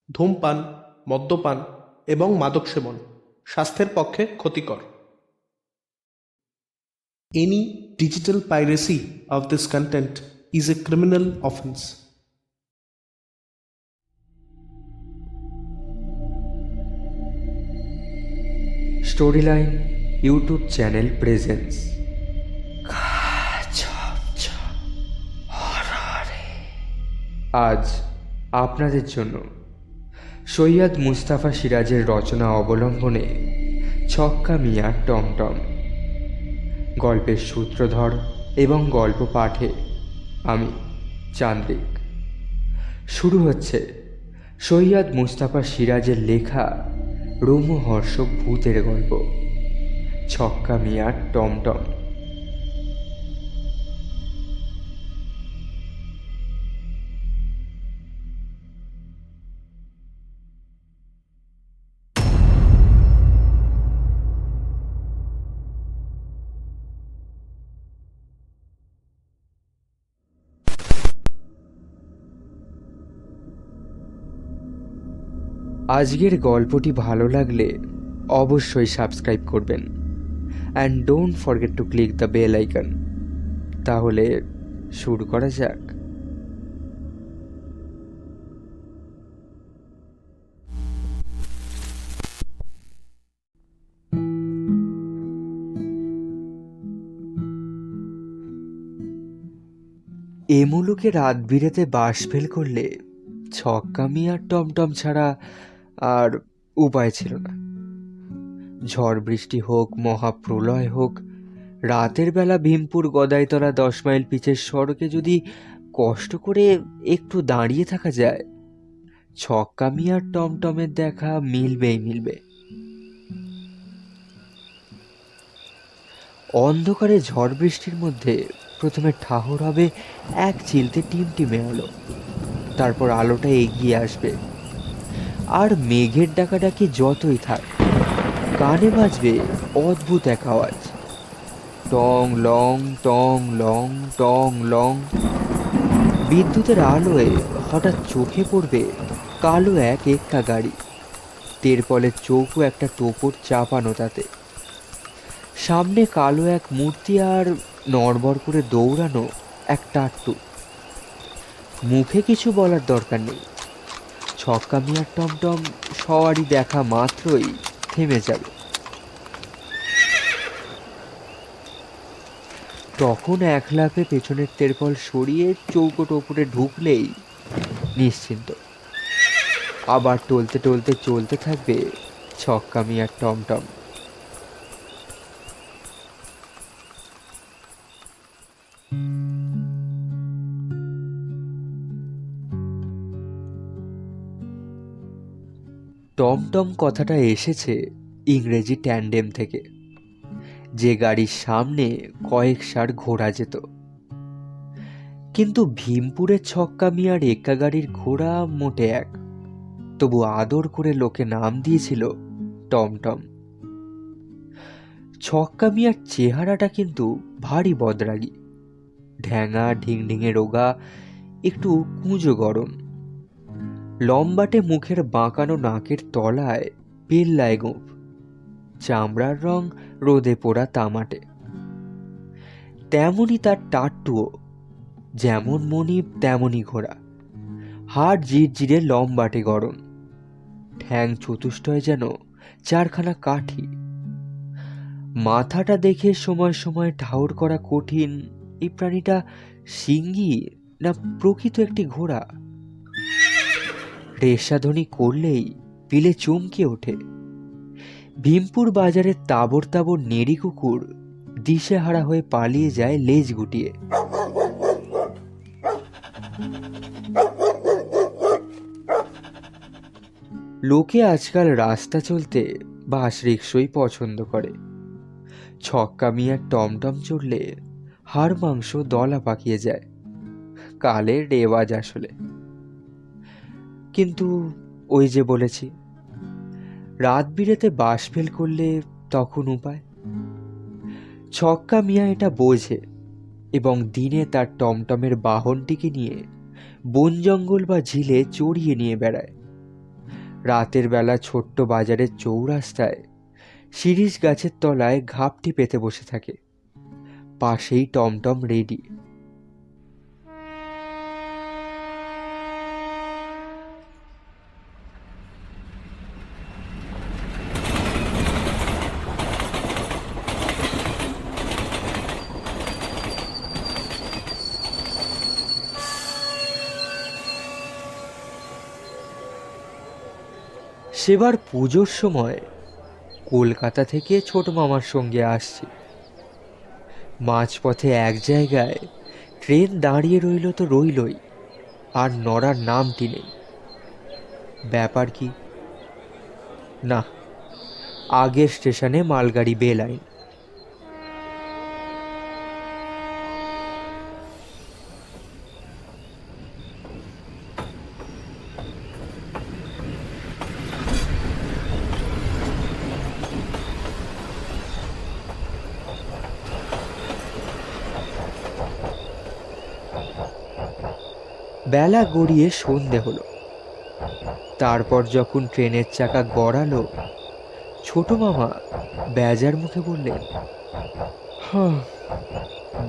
ধূমপান, মদ্যপান এবং মাদক সেবন স্বাস্থ্যের পক্ষে ক্ষতিকর। Any digital piracy of this content is a criminal offense. Storyline YouTube channel presence আজ আপনাদের জন্য সৈয়দ মুস্তাফা সিরাজের রচনা অবলম্বনে ছক্কা মিয়া টমটম গল্পের সূত্রধর এবং গল্প পাঠে আমি চান্দিক। শুরু হচ্ছে সৈয়দ মুস্তাফা সিরাজের লেখা রোমহর্ষক ভূতের গল্প ছক্কা মিয়া টমটম। আজকের গল্পটি ভালো লাগলে অবশ্যই সাবস্ক্রাইব করবেন and don't forget to click the bell icon. তাহলে শুরু করা যাক। এ মুলুকে রাত বিরেতে বাস ফেল করলে ছক্কা মিয়ার টমটম ছাড়া আর উপায় ছিল না। ঝড় বৃষ্টি হোক, মহাপ্রলয় হোক, রাতের বেলা ভীমপুর গদাইতলা 10 মাইল পিচের সড়কে যদি কষ্ট করে একটু দাঁড়িয়ে থাকা যায়, ছক্কা মিয়ার টমটমের দেখা মিলবে। অন্ধকারে ঝড় বৃষ্টির মধ্যে প্রথমে ঠাহর হবে এক চিলতে টিমটিমে আলো, তারপর আলোটা এগিয়ে আসবে, আর মেঘের ডাকাডাকি যতই থাক, কানে বাজবে অদ্ভুত এক আওয়াজ, টং লং টং লং টং লং। বিদ্যুতের আলোয় হঠাৎ চোখে পড়বে কালো এক এক্কা গাড়ি, তেরপলের চৌকো একটা টোপর চাপানো, তাতে সামনে কালো এক মূর্তি আর নড়বড় করে দৌড়ানো এক টাট্টু। মুখে কিছু বলার দরকার নেই, ছক্কা মিয়ার টমটম সওয়ারি দেখা মাত্রই থেমে যাবে। তখন এক লাফে পেছনের তেরপল সরিয়ে চৌকোট ওপরে ঢুকলেই নিশ্চিন্ত, আবার টলতে টলতে চলতে থাকবে ছক্কা মিয়ার টমটম। টমটম কথাটা এসেছে ইংরেজি ট্যান্ডেম থেকে, যে গাড়ির সামনে কয়েক ষাঁড় ঘোড়া যেত। কিন্তু ভীমপুরের ছক্কা মিয়ার এক্কা গাড়ির ঘোড়া মোটে এক, তবু আদর করে লোকে নাম দিয়েছিল টমটম। ছক্কা মিয়ার চেহারাটা কিন্তু ভারী বদরাগী, ঢ্যাঙা ঢিংঢিঙে রোগা, একটু কুঁজো গরম, লম্বাটে মুখের বাঁকানো নাকের তলায় পেল্লায় গোঁফ, চামড়ার রং রোদে পোড়া তামাটে। তেমনি তার টাট্টুও, যেমন মনিব তেমনই ঘোড়া, হাড় জিরজিরে লম্বাটে গরম, ঠ্যাং চতুষ্টয় যেন চারখানা কাঠি। মাথাটা দেখে সময় সময় ঠাউর করা কঠিন, এই প্রাণীটা সিংহী না প্রকৃত একটি ঘোড়া। রেশাধ্বনি করলেই পিলে চমকে ওঠে। ভীমপুর বাজারে তাবর তাবর নেড়ি কুকুর দিশেহারা হয়ে পালিয়ে যায় লেজ গুটিয়ে। লোকে আজকাল রাস্তা চলতে বাস রিক্সই পছন্দ করে, ছক্কা মিয়ার টমটম চড়লে হাড় মাংস দলা পাকিয়ে যায়, কালের রেওয়াজ আসলে। কিন্তু ওই যে বলেছি, রাত বিরেতে বাস ফেল করলে তখন উপায়। ছক্কা মিয়া এটা বোঝে এবং দিনে তার টমটমের বাহনটিকে নিয়ে বন জঙ্গল বা ঝিলে চড়িয়ে নিয়ে বেড়ায়। রাতের বেলা ছোট্ট বাজারের চৌরাস্তায় শিরীষ গাছের তলায় ঘাপটি পেতে বসে থাকে, পাশেই টমটম রেডি। সেবার পুজোর সময় কলকাতা থেকে ছোট মামার সঙ্গে আসছি। মাঝপথে এক জায়গায় ট্রেন দাঁড়িয়ে রইল তো রইলই, আর নড়ার নামটি নেই। ব্যাপার কি? না, আগের স্টেশনে মালগাড়ি বেলাইন। বেলা গড়িয়ে সন্ধে হলো। তারপর যখন ট্রেনের চাকা গড়ালো, ছোট মামা বেজার মুখে বললেন,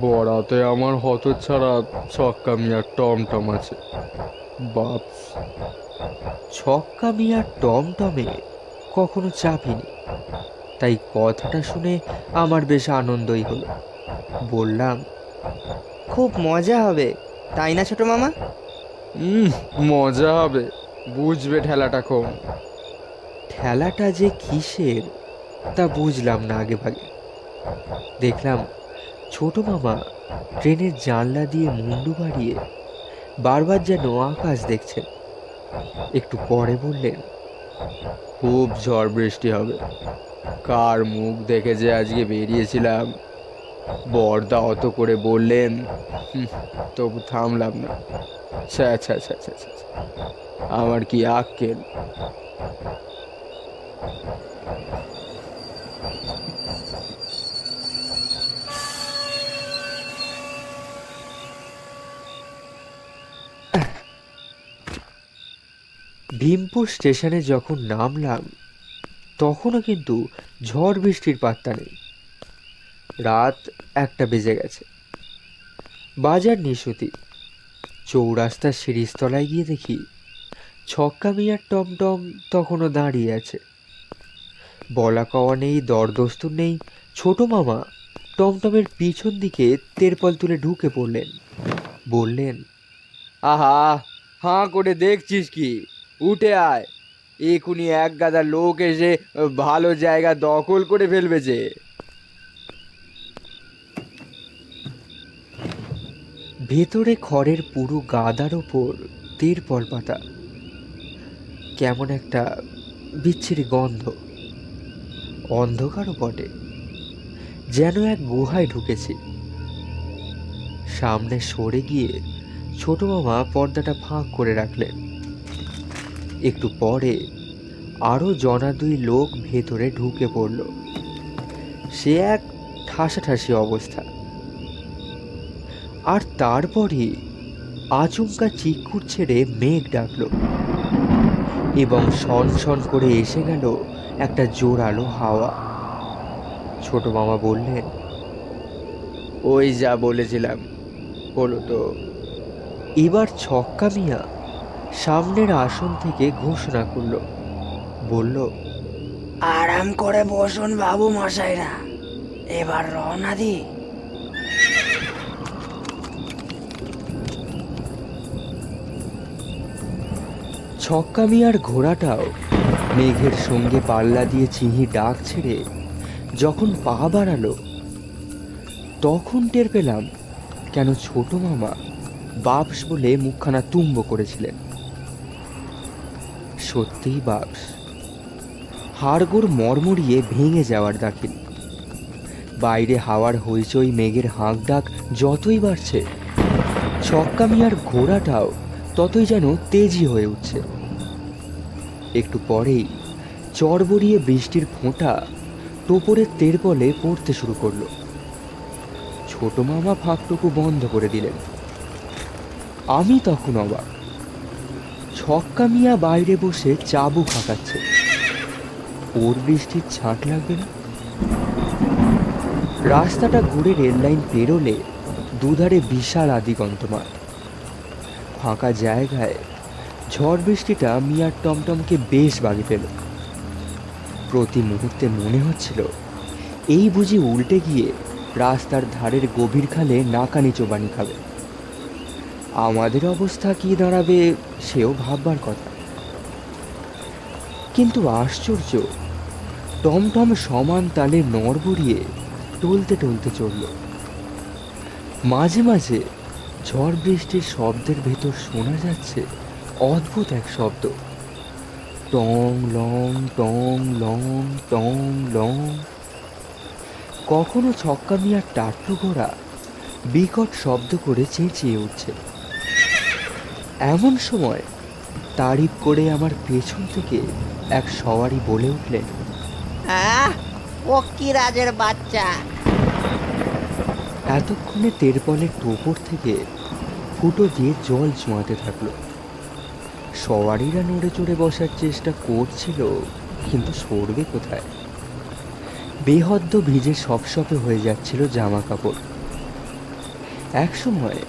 বড়াতে আমার হতচ্ছাড়া ছক্কা মিয়ার টমটম আছে বাপ। ছক্কা মিয়ার টমটমে কখনো চাপিনি, তাই কথাটা শুনে আমার বেশ আনন্দই হলো। বললাম, খুব মজা হবে, তাই না ছোট মামা? মজা হবে, বুঝবে ঠেলাটা কম। ঠেলাটা যে কিসের তা বুঝলাম না আগে ভাগে। দেখলাম ছোট মামা ট্রেনের জানলা দিয়ে মুন্ডু বাড়িয়ে বারবার যেন আকাশ দেখছেন। একটু পরে বললেন, খুব ঝড় বৃষ্টি হবে। কার মুখ দেখে যে আজকে বেরিয়েছিলাম, বড়দা অত করে বললেন, তবু থামলাম না। ছ্যা ছ্যা ছ্যা ছ্যা ছ্যা, আমার কি আক্কেল। ভীমপুর স্টেশনে যখন নামলাম তখনও কিন্তু ঝড় বৃষ্টির পাত্তা নেই। রাত 1টা বেজে গেছে। বাজার নিশুতি। চৌরাস্তার শিরিষতলায় গিয়ে দেখি ছক্কা মিয়ার টমটম তখনও দাঁড়িয়ে আছে। বলা কওয়া নেই, দরদস্তুর নেই, ছোট মামা টমটমের পিছন দিকে তেরপল তুলে ঢুকে পড়লেন। বললেন, আহা, হাঁ করে দেখছিস কি? উঠে আয়, এখুনি এক গাদা লোক এসে ভালো জায়গা দখল করে ফেলবে যে। ভেতরে খড়ের পুরো গাদার ওপর তেরপল পাতা। কেমন একটা বিচ্ছিরি গন্ধ। অন্ধকারও বটে, যেন এক গুহায় ঢুকেছি। সামনে সরে গিয়ে ছোট মামা পর্দাটা ফাঁক করে রাখলেন। একটু পরে আরো জনা দুই লোক ভেতরে ঢুকে পড়ল। সে এক ঠাসাঠাসি অবস্থা। আর তারপরই আচমকা চিৎকুট ছেড়ে মেঘ ডাকলো এবং শন শন করে এসে গেল একটা জোরালো হাওয়া। ছোট মামা বললেন, ওই যা বলেছিলাম হলো তো। এবার ছক্কা মিয়া সামনের আসন থেকে ঘোষণা করল, বলল, আরাম করে বসুন বাবু মশাইরা, এবার রওনা দি। ছক্কা মিয়ার ঘোড়াটাও মেঘের সঙ্গে পাল্লা দিয়ে চিহি ডাক ছেড়ে যখন পা বাড়ালো, তখন টের পেলাম কেন ছোট মামা বাপস বলে মুখখানা তুম্ব করেছিলেন। সত্যিই বাপস, হাড়গোড় মরমরিয়ে ভেঙে যাওয়ার দাখিল। বাইরে হাওয়ার হইচই, মেঘের হাঁক ডাক যতই বাড়ছে, ছক্কা মিয়ার ঘোড়াটাও ততই যেন তেজি হয়ে উঠছে। একটু পরেই চড়বড়িয়ে বৃষ্টির ফোঁটা টোপরের তেরপলে পড়তে শুরু করলো। ছোট মামা ফাঁকটুকু বন্ধ করে দিলেন। আমি তখন অবাক। ছক্কা মিয়া বাইরে বসে চাবুক হাঁকাচ্ছে। ওর বৃষ্টির ছাঁট লাগবে না? রাস্তাটা ঘুরে রেল লাইন পেরোলে দুধারে বিশাল আদিগন্ত মাঠ। ফাঁকা জায়গায় ঝড় বৃষ্টিটা মিয়ার টমটমকে বেশ বাগিয়ে ফেল। প্রতি মুহূর্তে মনে হচ্ছিল এই বুঝি উল্টে গিয়ে রাস্তার ধারের গভীর খালে নাকানি চোবানি খাবে। আমাদের অবস্থা কি দাঁড়াবে সেও ভাববার কথা। কিন্তু আশ্চর্য, টমটম সমান তালে নড়বড়িয়ে টলতে টলতে চলল। মাঝে মাঝে ঝড় বৃষ্টির শব্দের ভেতর শোনা যাচ্ছে অদ্ভুত এক শব্দ, টং লং টং লং টং লং। কখনো ছক্কা মিয়ার টাট্টু ঘোড়া বিকট শব্দ করে চেঁচিয়ে উঠছে। এমন সময় তারিফ করে আমার পেছন থেকে এক সওয়ারি বলে উঠলেন, ও কি রাজের বাচ্চা! এতক্ষণে তেরপলের টোপর থেকে ফুটো দিয়ে জল চুয়াতে থাকলো। সওয়ারিরা নড়ে চড়ে বসার চেষ্টা করছিল, কিন্তু সরবে কোথায়? বেহদ্দ ভিজে সপসপে হয়ে যাচ্ছিল জামা কাপড়। একসময়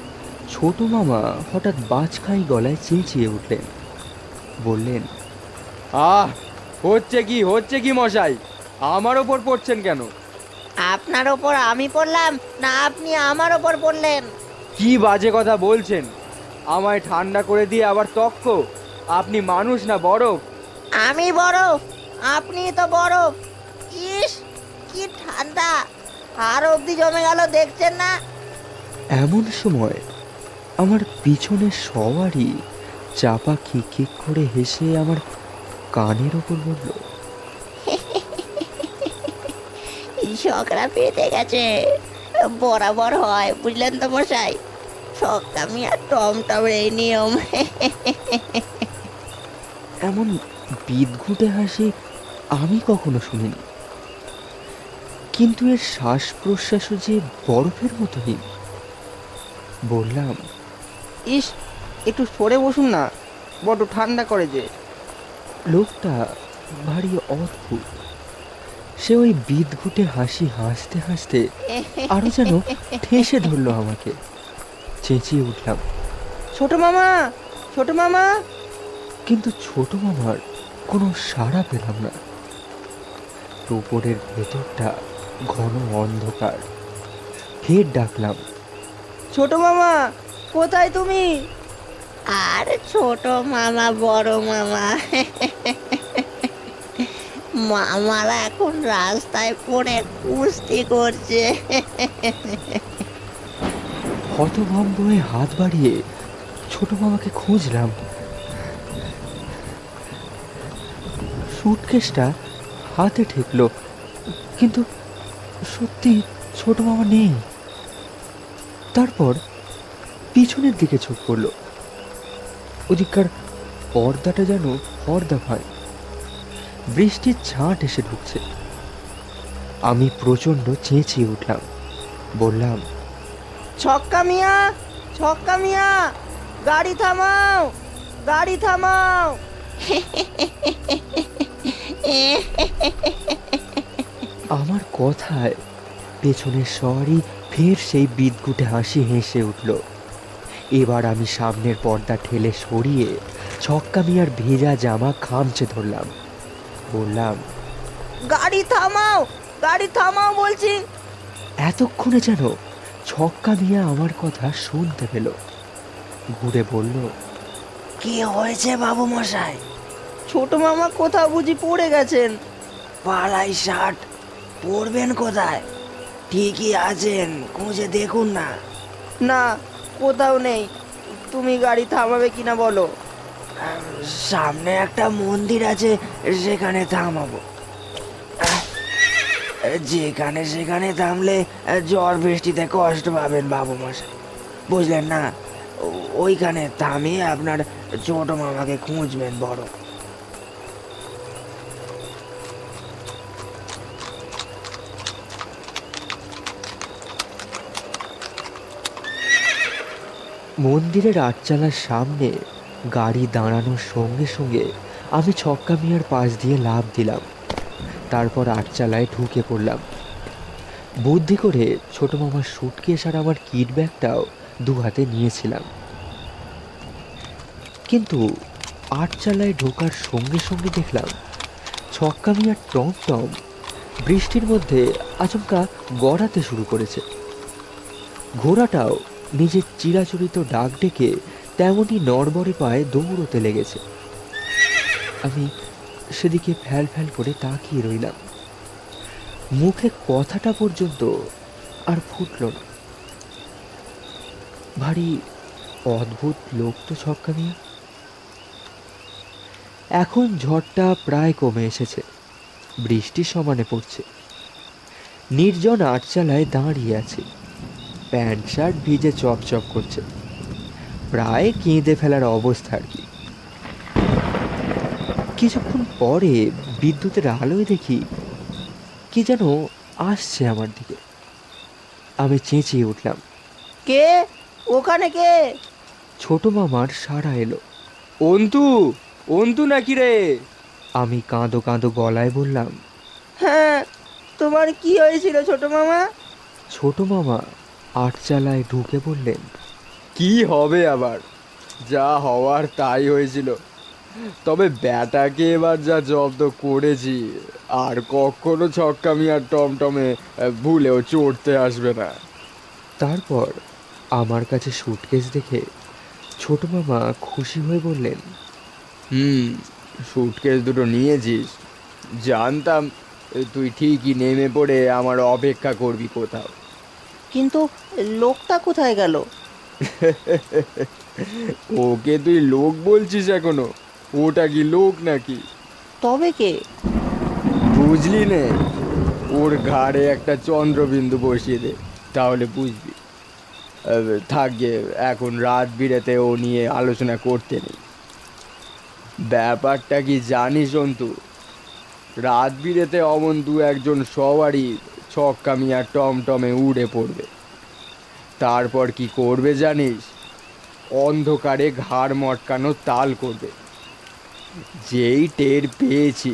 ছোট মামা হঠাৎ বাজখাই গলায় চেঁচিয়ে উঠলেন, বললেন, হচ্ছে কি মশাই? আমার ওপর পড়ছেন কেন? আপনার ওপর আমি পড়লাম না আপনি আমার ওপর পড়লেন? কি বাজে কথা বলছেন? আমায় ঠান্ডা করে দিয়ে আবার তক্ক? আপনি মানুষ না বরফ? আমি বরফ, আপনি তো বরফ। ইস, কি ঠান্ডা! আর অবধি জমে গেল, দেখছেন না? এমন সময় আমার পিছনের সওয়ারি চাপা খিক করে হেসে আমার কানের ওপর বলল, শখরা পেতে গেছে, বরাবর হয়, বুঝলেন তো মশাই? আমি আর টমটমের এই নিয়ম। এমন বিদঘুটে হাসি আমি কখনো শুনিনি। কিন্তু এর শ্বাস প্রশ্বাসও যে বরফের মতো হিম। বললাম, ইস, একটু সরে বসুন না, বড্ড ঠান্ডা করে যে। লোকটা ভারী অদ্ভুত। সে ওই বিদঘুটে হাসি হাসতে হাসতে আরো যেন ঠেসে ধরলো আমাকে। চেঁচিয়ে উঠলাম, ছোট মামা, ছোট মামা! কিন্তু ছোট মামার কোনো সাড়া পেলাম না। টোপরের ভেতরটা ঘন অন্ধকার। ফের ডাকলাম, ছোট মামা, কোথায় তুমি? আর ছোট মামা বড় মামা, মামারা এখন রাস্তায় পড়ে কুস্তি করছে। হতভম্ব হয়ে হাত বাড়িয়ে ছোট মামাকে খুঁজলাম। সুটকেসটা হাতে ঠেকলো, কিন্তু সত্যি ছোট মামা নেই। তারপর পিছনের দিকে চোখ পড়ল। ওদিককার পর্দাটা যেন পর্দা ভাই, বৃষ্টির ছাঁট এসে ঢুকছে। আমি প্রচণ্ড চেঁচিয়ে উঠলাম, বললাম, ছক্কা মিয়া, ছক্কা মিয়া, গাড়ি থামাও, গাড়ি থামাও! আমার কথায় পেছনের সওয়ারি ফের সেই বিদঘুটে হাসি হেসে উঠল। এবার আমি সামনের পর্দা ঠেলে সরিয়ে ছক্কা মিয়ার ভেজা জামা খামচে ধরলাম, বললাম, গাড়ি থামাও, গাড়ি থামাও বলছি। এতক্ষণে যেন ছক্কা মিয়া আমার কথা শুনতে পেল। ঘুরে বলল, কি হয়েছে বাবু মশাই? ছোট মামা কোথাও বুঝি পড়ে গেছেন? পালাই শার্ট পরবেন কোথায়? ঠিকই আছেন, খুঁজে দেখুন না। না, কোথাও নেই। তুমি গাড়ি থামাবে কিনা বলো। সামনে একটা মন্দির আছে, সেখানে থামাবো। যেখানে সেখানে থামলে ঝড় বৃষ্টিতে কষ্ট পাবেন বাবু মশাই, বুঝলেন না? ওইখানে থামিয়ে আপনার ছোট মামাকে খুঁজবেন বড়। মন্দিরের আটচালার সামনে গাড়ি দাঁড়ানোর সঙ্গে সঙ্গে আমি ছক্কা মিয়ার পাশ দিয়ে লাফ দিলাম। তারপর আটচালায় ঢুকে পড়লাম। বুদ্ধি করে ছোট মামার সুটকেস আর আমার কিট ব্যাগটাও দু হাতে নিয়েছিলাম। কিন্তু আটচালায় ঢোকার সঙ্গে সঙ্গে দেখলাম ছক্কা মিয়ার টমটম বৃষ্টির মধ্যে আচমকা গড়াতে শুরু করেছে। ঘোড়াটাও নিজের চিরাচরিত ডাক ডেকে তেমনই নড়বড়ে পায়ে দৌড়তে লেগেছে। আমি সেদিকে ফ্যাল ফ্যাল করে তাকিয়ে রইলাম। মুখে কথাটা পর্যন্ত আর ফুটল না। ভারী অদ্ভুত লোক তো ছক্কা মিয়া। এখন ঝড়টা প্রায় কমে এসেছে, বৃষ্টি সমানে পড়ছে। নির্জন আটচালায় দাঁড়িয়ে আছে, প্যান্ট শার্ট ভিজে চপচপ করছে, প্রায় কেঁদে ফেলার অবস্থা আর কি। কিছুক্ষণ পরে বিদ্যুতের আলোয় দেখি কি যেন আসছে আমার দিকে। আমি চেঁচিয়ে উঠলাম, কে ওখানে কে? ছোট মামার সাড়া এলো। অন্তু, অন্তু নাকি রে? আমি কাঁদো কাঁদো গলায় বললাম। হ্যাঁ, তোমার কি হয়েছিল ছোট মামা? ছোট মামা আটচালায় ঢুকে বললেন, কি হবে আবার, যা হওয়ার তাই হয়েছিল। তবে ব্যাটাকে এবার যা জব্দ করেছি, আর কখনো ছক্কা মিয়ার টমটমে ভুলেও চড়তে আসবে না। তারপর আমার কাছে সুটকেস দেখে ছোট মামা খুশি হয়ে বললেন, সুটকেস দুটো নিয়েছিস, জানতাম তুই ঠিকই নেমে পড়ে আমার অপেক্ষা করবি কোথাও। কিন্তু লোকটা কোথায় গেল? ওকে তুই লোক বলছিস এখনো? ওটা কি লোক নাকি? তবে কে? বুঝলি নে, ওর ঘাড়ে একটা চন্দ্রবিন্দু বসিয়ে দে, তাহলে বুঝবি। থাকবে, এখন রাত বিরেতে ও নিয়ে আলোচনা করতে নেই। ব্যাপারটা কি জানিস অন্তু? রাত বিরেতে অমন দু একজন সবারই ছক্কা মিয়ার টমটমে উড়ে পড়বে। তারপর কি করবে জানিস? অন্ধকারে ঘাড় মটকানো তাল করবে। যেই টের পেয়েছি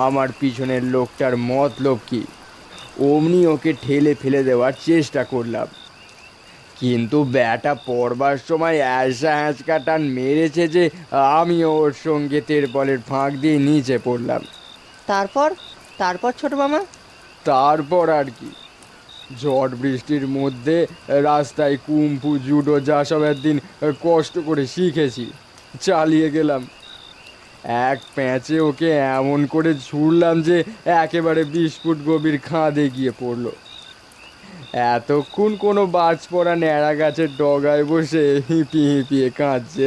আমার পিছনের লোকটার মতলব কি, অমনি ওকে ঠেলে ফেলে দেওয়ার চেষ্টা করলাম। কিন্তু ব্যাটা পড়বার সময় অ্যাসা হ্যাঁচকা টান মেরেছে যে আমিও ওর সঙ্গে তেরপলের ফাঁক দিয়ে নিচে পড়লাম। তারপর তারপর ছোট মামা? তারপর আর কি, ঝড় বৃষ্টির মধ্যে রাস্তায় কুম্ফু জুডো যা সব একদিন কষ্ট করে শিখেছি, চালিয়ে গেলাম। এক প্যাঁচে ওকে এমন করে ছুড়লাম যে একেবারে 20 ফুট গভীর খাদে গিয়ে পড়লো। এতক্ষণ কোনো বাজ পড়া ন্যাড়া গাছের ডগায় বসে হিঁপিয়ে হিঁপিয়ে কাঁদছে।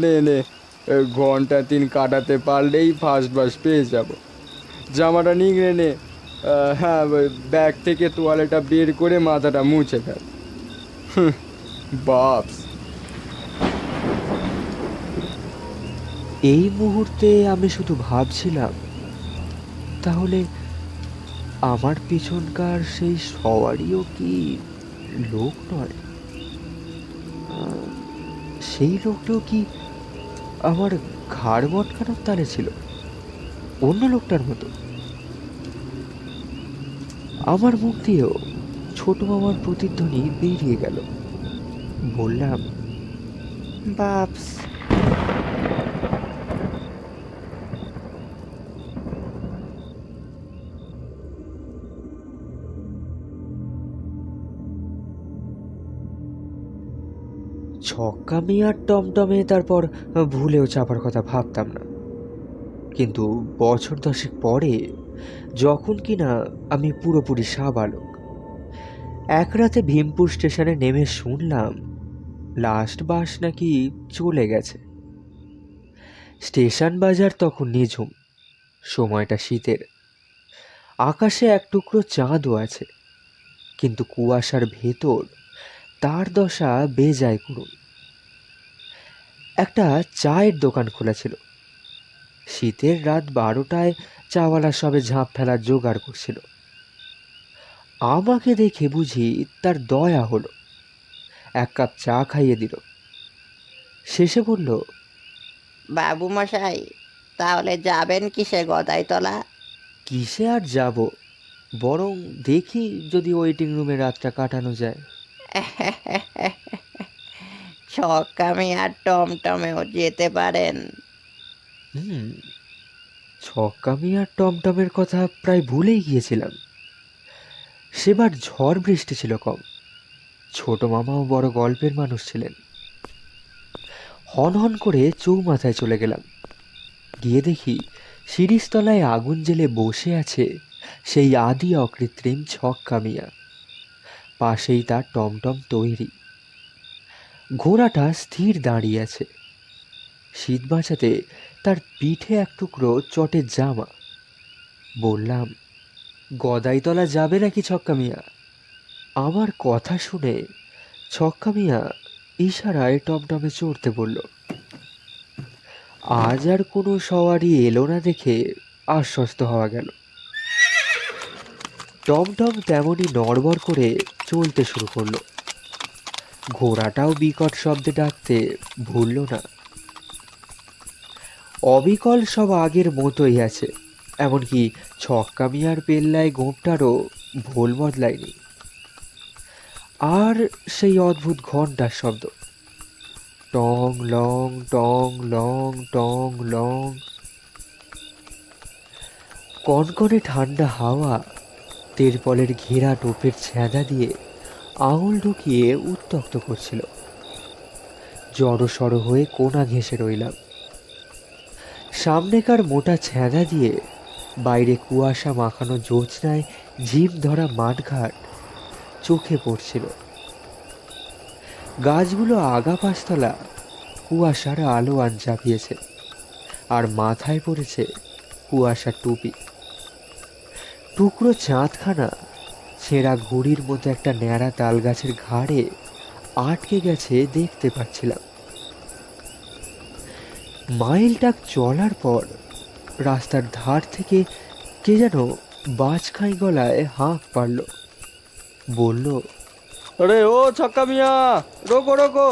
নে নে, ঘন্টা 3 কাটাতে পারলেই ফার্স্ট বাস পেয়ে যাব। জামাটা নিংড়ে নে, হ্যাঁ, ব্যাগ থেকে তোয়ালেটা বের করে মাথাটা মুছে ফেল। বাপস। এই মুহূর্তে আমি শুধু ভাবছিলাম, তাহলে আমার পিছনকার সেই সওয়ারিও কি লোক নয়? সেই লোকটাও কি আমার ঘাড় মটকানোর তালে ছিল, অন্য লোকটার মতো? আমার মুখ দিয়েও ছোট মামার প্রতিধ্বনি বেরিয়ে গেল। বললাম, বাপস। ছক্কা মিয়ার টমটমে তারপর ভুলেও চাপার কথা ভাবতাম না। কিন্তু বছর 10 পরে, যখন কিনা আমি পুরোপুরি সাবালক, এক রাতে ভীমপুর স্টেশনে নেমে শুনলাম লাস্ট বাস নাকি চলে গেছে। স্টেশন বাজার তখন নিঝুম, সময়টা শীতের। আকাশে এক টুকরো চাঁদও আছে, কিন্তু কুয়াশার ভেতর তার দশা বেজায় করুন। একটা চায়ের দোকান খোলা ছিল। শীতের রাত 12টায় চাওয়ালা সবে ঝাঁপ ফেলার জোগাড় করছিল। আমাকে দেখে বুঝি তার দয়া হলো। এক কাপ চা খাইয়ে দিল। শেষে বলল, বাবু মশাই, তাহলে যাবেন কিসে গদাইতলা? কিসে আর যাব, বরং দেখি যদি ওয়েটিং রুমে রাতটা কাটানো যায়। ছক্কামি আর টমটমেও যেতে পারেন। ছক্কামি আর টমটমের কথা প্রায় ভুলেই গিয়েছিলাম। সেবার ঝড় বৃষ্টি ছিল কম, ছোট মামাও বড় গল্পের মানুষ ছিলেন। হন হন করে চৌমাথায় চলে গেলাম। গিয়ে দেখি শিরিষতলায় আগুন জেলে বসে আছে সেই আদি অকৃত্রিম ছক্কা মিয়া। পাশেই তার টমটম তৈরি। ঘোড়াটা স্থির দাঁড়িয়ে আছে। শীত বাঁচাতে তার পিঠে এক টুকরো চটের জামা। বললাম, গদাইতলা যাবে নাকি ছক্কা মিয়া? আমার কথা শুনে ছক্কা মিয়া ইশারায় টমটমে চড়তে বলল। আজ আর কোনো সওয়ারি এলো না দেখে আশ্বস্ত হওয়া গেল। টমটম তেমনই নড়বড় করে চলতে শুরু করলো। ঘোড়াটাও বিকট শব্দে ডাকতে ভুলল না। অবিকল সব আগের মতোই আছে, এমনকি ছক্কা মিয়ার পেল্লায় গোঁপটারও ভোল বদলায়নি। আর সেই অদ্ভুত ঘণ্টার শব্দ, টং লং টং লং টং লং। কনকনে ঠান্ডা হাওয়া তেরপলের ঘেরা টোপের ছেঁদা দিয়ে আঙুল ঢুকিয়ে উত্তক্ত করছিল। জড়সড় হয়ে কোনা ঘেঁষে রইলাম। সামনেকার মোটা ছেঁদা দিয়ে বাইরে কুয়াশা মাখানো জ্যোৎস্নায় ঝিম ধরা মাঠঘাট চোখে পড়ছিল। গাছগুলো আগা পাঁচতলা কুয়াশার আলো আন চাপিয়েছে, আর মাথায় পড়েছে কুয়াশার টুপি। টুকরো চাঁদখানা ছেঁড়া ঘুড়ির মতো একটা ন্যাড়া তাল গাছের ঘাড়ে আটকে গেছে দেখতে পাচ্ছিলাম। মাইলটাক চলার পর রাস্তার ধার থেকে কে যেন বাজখাই গলায় হাঁক পারল। বলল, আরে ও ছক্কা মিয়া, রোকো রোকো।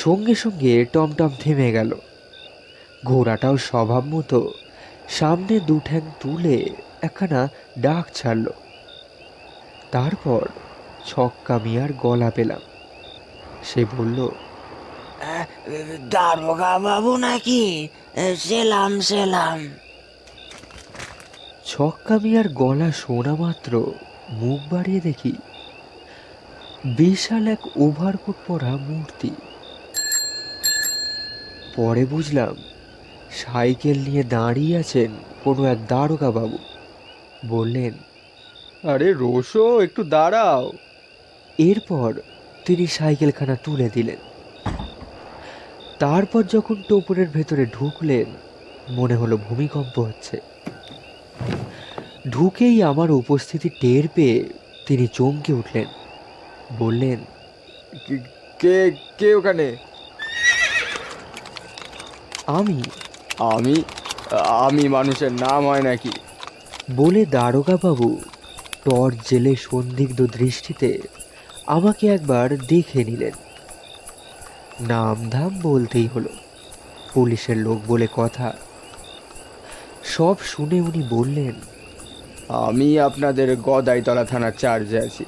সঙ্গে সঙ্গে টমটম থেমে গেল। ঘোড়াটাও স্বভাব মতো সামনে দু ঠ্যাং তুলে একখানা ডাক ছাড়ল। তারপর ছক্কা মিয়ার গলা পেলাম। সে বলল, দারোগা বাবু নাকি? সেলাম সেলাম। ছক্কা মিয়ার গলা শোনা মাত্র মুখ বাড়িয়ে দেখি বিশাল এক ওভারকোট পরা মূর্তি। পরে বুঝলাম সাইকেল নিয়ে দাঁড়িয়ে আছেন কোনো এক দারোগা বাবু। বললেন, আরে রোশো, একটু দাঁড়াও। এরপর তিনি সাইকেলখানা তুলে দিলেন। তারপর যখন টোপরের ভেতরে ঢুকলেন, মনে হলো ভূমিকম্প হচ্ছে। ঢুকেই আমার উপস্থিতি টের পেয়ে তিনি চমকে উঠলেন। বললেন, কে কে ওখানে? আমি আমি আমি মানুষের নাম হয় নাকি? বলে দারোগা বাবু টর্চ জেলে সন্দিগ্ধ দৃষ্টিতে আমাকে একবার দেখে নিলেন। নাম ধাম বলতেই হলো, পুলিশের লোক বলে কথা। সব শুনে উনি বললেন, আমি আপনাদের গদাইতলা থানার চার্জে আছি,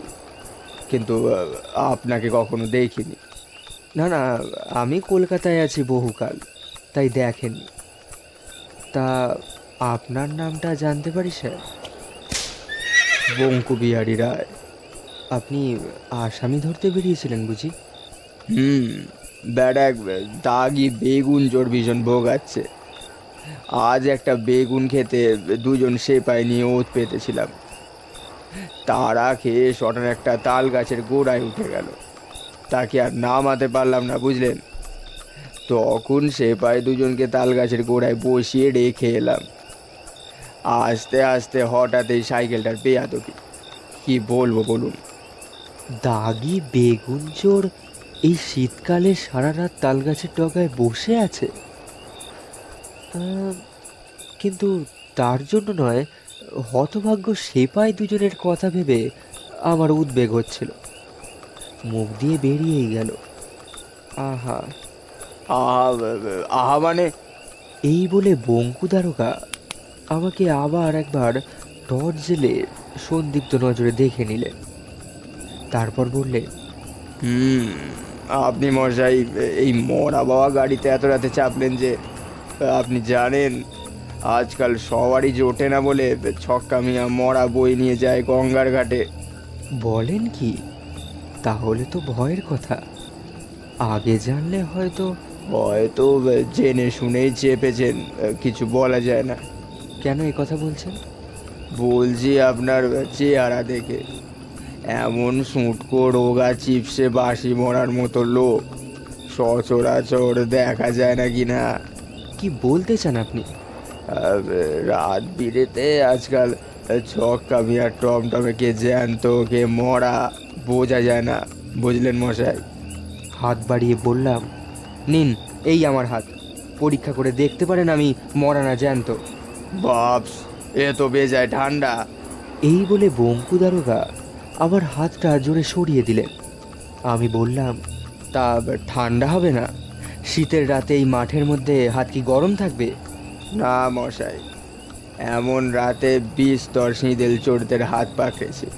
কিন্তু আপনাকে কখনো দেখিনি। না না, আমি কলকাতায় আছি বহুকাল, তাই দেখেননি। তা আপনার নামটা জানতে পারি স্যার? বঙ্কু বিহারী রায়। আপনি আসামি ধরতে বেরিয়েছিলেন বুঝি? ব্যাড এক দাগি বেগুন জোর ভীষণ ভোগাচ্ছে। আজ একটা বেগুন খেতে দুজন সেপাই নিয়ে ওত পেতেছিলাম। তারা খেয়ে শটান একটা তাল গাছের গোড়ায় উঠে গেল। তাকে আর নামাতে পারলাম না, বুঝলেন। তখন সেপাই দুজনকে তাল গাছের গোড়ায় বসিয়ে রেখে এলাম। আস্তে আস্তে হঠাৎ এই সাইকেলটার বেয়াদবি, কি বলবো বলুন। দাগি বেগুন চোর এই শীতকালে সারা রাত তাল গাছের ডগায় বসে আছে? কিন্তু তার জন্য নয়, হতভাগ্য সেপাই দুজনের কথা ভেবে আমার উদ্বেগ হচ্ছিল। মুখ দিয়ে বেরিয়েই গেল, আহা আহা আহা মানে? এই বলে বঙ্কু দারোগা আমাকে আবার একবার টর্চ জেলে সন্দিগ্ধ নজরে দেখে নিলেন। তারপর বললেন, আপনি মশাই এই মরা বাবা গাড়িতে এত রাতে চাপলেন যে? আপনি জানেন আজকাল সবারই জোটে না বলে ছক্কা মিয়া মরা বই নিয়ে যায় গঙ্গার ঘাটে। বলেন কি? তাহলে তো ভয়ের কথা। আগে জানলে হয়তো। হয়তো জেনে শুনেই চেপেছেন, কিছু বলা যায় না। কেন এ কথা বলছেন? বলছি আপনার চেহারা দেখে এমন সুটকো রোগা চিপসে বাসি মরার মতো লোক সচরাচর দেখা যায় না কি না। কি বলতে চান আপনি? রাত বিরেতে আজকাল ছক্কা মিয়া টমটমে কে জ্যান্ত কে মরা বোঝা যায় না, বুঝলেন মশাই? হাত বাড়িয়ে বললাম, নিন এই আমার হাত, পরীক্ষা করে দেখতে পারেন আমি মরা না জ্যান্ত। বাপস, এ তো বেজায় ঠান্ডা। এই বলে বঙ্কু দারোগা আমার হাতটা জোরে সরিয়ে দিলেন। আমি বললাম, তা ঠান্ডা হবে না? শীতের রাতে এই মাঠের মধ্যে হাত কি গরম থাকবে? না মশাই, এমন রাতে 20 সিঁদেল চোরদের হাত পাকড়েছে,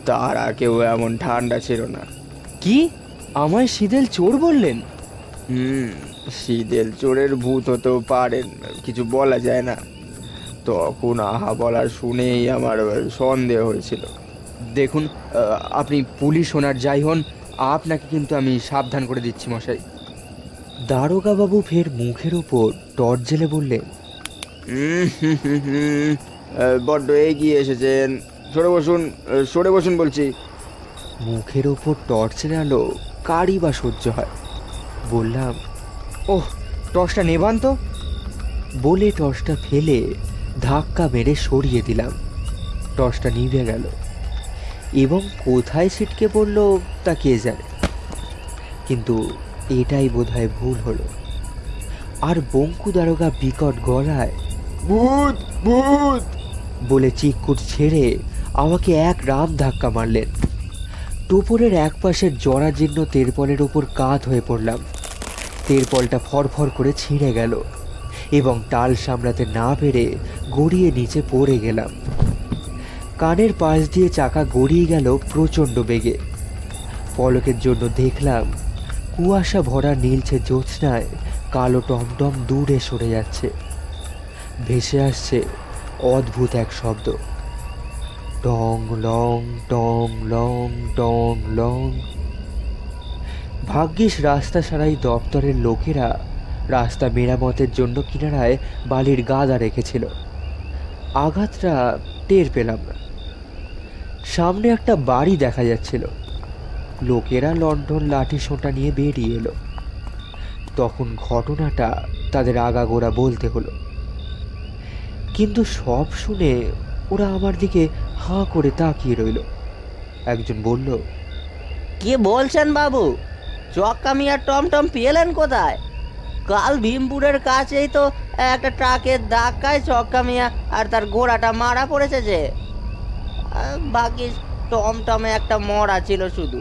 তারা কেউ এমন ঠান্ডা ছিল না। কি আমায় শীতেল চোর বললেন? সিদেল চোরের ভূত হতেও পারেন, কিছু বলা যায় না। তখন আহা বলা শুনেই আমার সন্দেহ হয়েছিল। দেখুন, আপনি পুলিশ ওনার যাই হন, আপনাকে কিন্তু আমি সাবধান করে দিচ্ছি মশাই। দারোগা বাবু ফের মুখের ওপর টর্চ জেলে বললেন, বড্ড এগিয়ে এসেছেন, সরে বসুন বলছি। মুখের ওপর টর্চের আলো কারই বা সহ্য হয়। বললাম, ওহ, টর্চটা নেবান তো। বলে টর্চটা ফেলে ধাক্কা মেরে সরিয়ে দিলাম। টর্চটা নিভে গেল এবং কোথায় ছিটকে পড়ল তা কে জানে। কিন্তু এটাই বোধহয় ভুল হলো। আর বঙ্কু দারোগা বিকট গলায় ভূত ভূত বলে চিৎকুট ছেড়ে আমাকে এক রাম ধাক্কা মারলেন। টোপরের এক পাশের জরাজীর্ণ তেরপলের ওপর কাত হয়ে পড়লাম। তেরপলটা ফরফর করে ছিঁড়ে গেল এবং টাল সামলাতে না পেরে গড়িয়ে নিচে পড়ে গেলাম। কানের পাশ দিয়ে চাকা গড়িয়ে গেল প্রচণ্ড বেগে। পলকের জন্য দেখলাম কুয়াশা ভরা নীলছে জ্যোৎস্নায় কালো টমটম দূরে সরে যাচ্ছে। ভেসে আসছে অদ্ভুত এক শব্দ, টং লং টং লং টং লং। ভাগ্যিস রাস্তা সারাই দপ্তরের লোকেরা রাস্তা মেরামতের জন্য কিনারায় বালির গাদা রেখেছিল। আঘাতটা টের পেলাম না। সামনে একটা বাড়ি দেখা যাচ্ছিল। লোকেরা লণ্ঠন লাঠি সোঁটা নিয়ে বেরিয়ে এলো। তখন ঘটনাটা তাদের আগাগোড়া বলতে হলো। কিন্তু সব শুনে ওরা আমার দিকে হাঁ করে তাকিয়ে রইল। একজন বলল, কি বলছেন বাবু? চক্কা মিয়ার টমটম পেলেন কোথায়? কাল ভীমপুরের কাছেই তো একটা ট্রাকের ধাক্কায় চক্কা মিয়া আর তার ঘোড়াটা মারা পড়েছে যে। ভাগ্যিস টমটমে একটা মরা ছিল শুধু।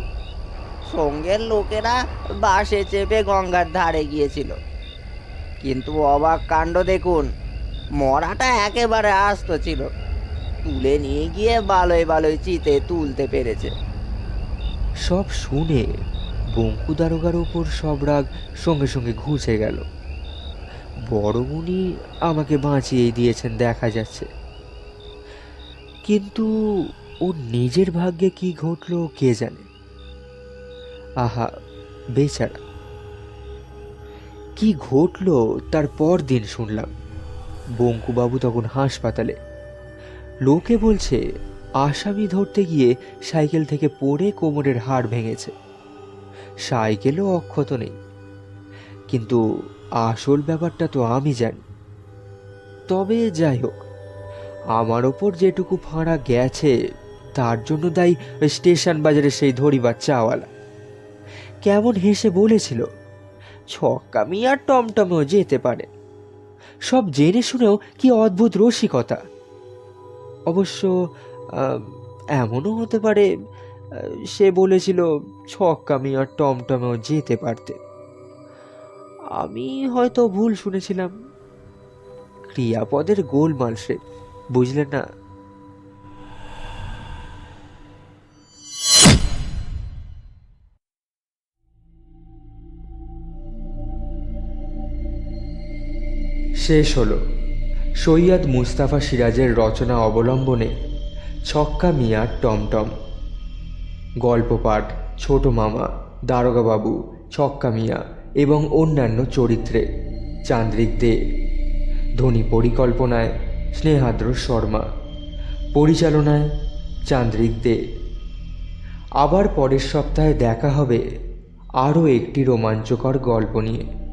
সঙ্গের লোকেরা বাসে চেপে গঙ্গার ধারে গিয়েছিল। কিন্তু অবাক কাণ্ড দেখুন, মরাটা একেবারে আস্ত ছিল। তুলে নিয়ে গিয়ে বালয় বালয় চিতে তুলতে পেরেছে। সব শুনে বঙ্কু দারোগার উপর সব রাগ সঙ্গে সঙ্গে ঘুচে গেল। বড়মুনি আমাকে বাঁচিয়ে দিয়েছেন দেখা যাচ্ছে। কিন্তু ওর নিজের ভাগ্যে কি ঘটলো কে জানে। আহা বেচারা, কি ঘটলো তার পর দিন শুনলাম। বঙ্কুবাবু তখন হাসপাতালে। লোকে বলছে আসামি ধরতে গিয়ে সাইকেল থেকে পড়ে কোমরের হাড় ভেঙেছে। সাইকেলও অক্ষত নেই, কিন্তু আসল ব্যাপারটা তো আমি জানি। তবে যাই হোক, আমার ওপর যেটুকু ফাঁড়া গেছে তার জন্য দায়ী স্টেশন বাজারে সেই ধরিবার চাওয়ালা। কেমন হেসে বলেছিল, ছক্কা মিয়ার টমটমেও যেতে পারে। সব জেনে শুনেও কি অদ্ভুত রসিকতা। অবশ্য এমনও হতে পারে সে বলেছিল ছক্কা মিয়া টমটমেও যেতে পারতে। আমি হয়তো ভুল শুনেছিলাম। ক্রিয়াপদের গোলমাল সে, বুঝলেন না? শেষ হলো সৈয়দ মুস্তাফা সিরাজের রচনা অবলম্বনে ছক্কা মিয়ার টমটম। গল্প পাঠ ছোট মামা, দারোগাবাবু, ছক্কা মিয়া এবং অন্যান্য চরিত্রে চান্দ্রিক দে। ধ্বনি পরিকল্পনায় স্নেহাদ্র শর্মা, পরিচালনায় চান্দ্রিক দে। আবার পরের সপ্তাহে দেখা হবে আরও একটি রোমাঞ্চকর গল্প নিয়ে।